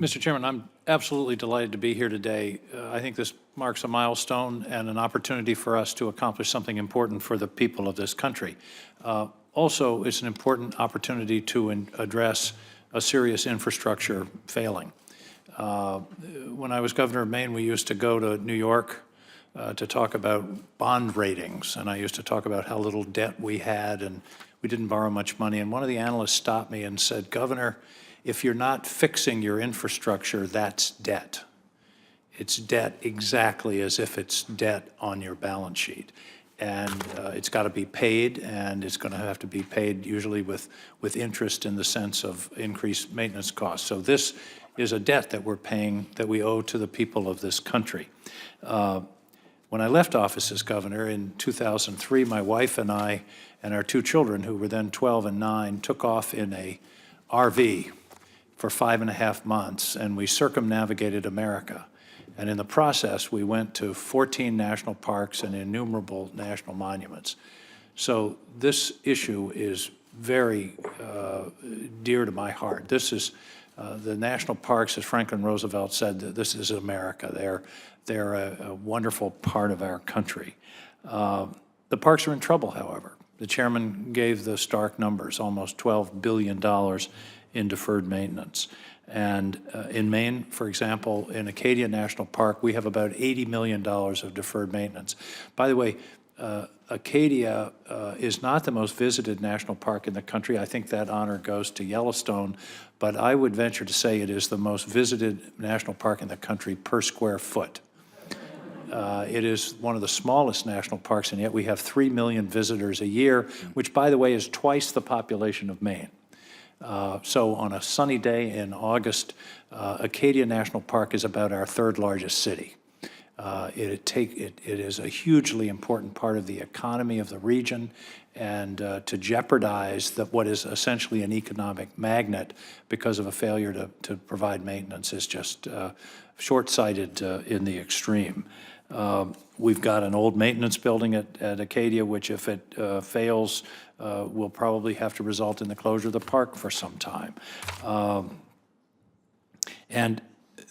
Mr. Chairman, I'm absolutely delighted to be here today. I think this marks a milestone and an opportunity for us to accomplish something important for the people of this country. Also, it's an important opportunity to address a serious infrastructure failing. When I was governor of Maine, we used to go to New York to talk about bond ratings, and I used to talk about how little debt we had, and we didn't borrow much money. And one of the analysts stopped me and said, "Governor, if you're not fixing your infrastructure, that's debt. It's debt exactly as if it's debt on your balance sheet. And it's got to be paid, and it's going to have to be paid usually with interest in the sense of increased maintenance costs. So this is a debt that we're paying, that we owe to the people of this country." When I left office as governor in 2003, my wife and I and our two children, who were then 12 and 9, took off in a RV for 5.5 months, and we circumnavigated America. And in the process, we went to 14 national parks and innumerable national monuments. So this issue is very dear to my heart. This is the national parks, as Franklin Roosevelt said, that this is America. They're a wonderful part of our country. The parks are in trouble, however. The chairman gave the stark numbers, almost $12 billion in deferred maintenance. And in Maine, for example, in Acadia National Park, we have about $80 million of deferred maintenance. By the way, Acadia is not the most visited national park in the country. I think that honor goes to Yellowstone, but I would venture to say it is the most visited national park in the country per square foot. It is one of the smallest national parks, and yet we have 3 million visitors a year, which, by the way, is twice the population of Maine. So on a sunny day in August, Acadia National Park is about our third largest city. It is a hugely important part of the economy of the region, and to jeopardize what is essentially an economic magnet because of a failure to provide maintenance is just short-sighted in the extreme. We've got an old maintenance building at Acadia, which if it fails, will probably have to result in the closure of the park for some time. And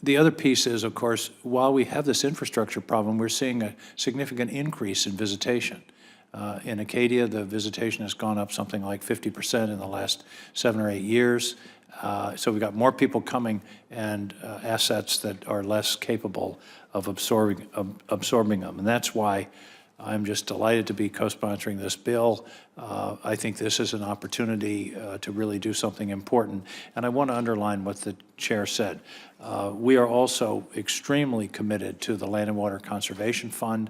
the other piece is, of course, while we have this infrastructure problem, we're seeing a significant increase in visitation. In Acadia, the visitation has gone up something like 50% in the last 7 or 8 years. So we've got more people coming and assets that are less capable of absorbing them. And that's why I'm just delighted to be co-sponsoring this bill. I think this is an opportunity to really do something important. And I want to underline what the chair said. We are also extremely committed to the Land and Water Conservation Fund.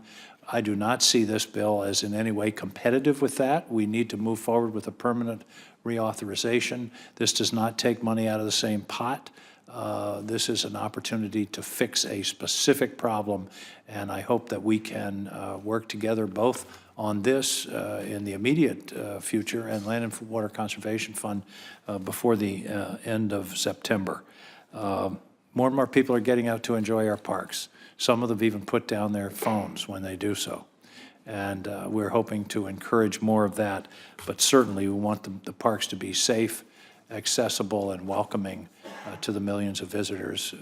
I do not see this bill as in any way competitive with that. We need to move forward with a permanent reauthorization. This does not take money out of the same pot. This is an opportunity to fix a specific problem, and I hope that we can work together both on this in the immediate future and Land and Water Conservation Fund before the end of September. More and more people are getting out to enjoy our parks. Some of them even put down their phones when they do so. And we're hoping to encourage more of that, but certainly we want the parks to be safe, accessible, and welcoming to the millions of visitors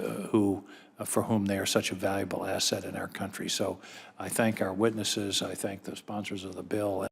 for whom they are such a valuable asset in our country. So I thank our witnesses, I thank the sponsors of the bill.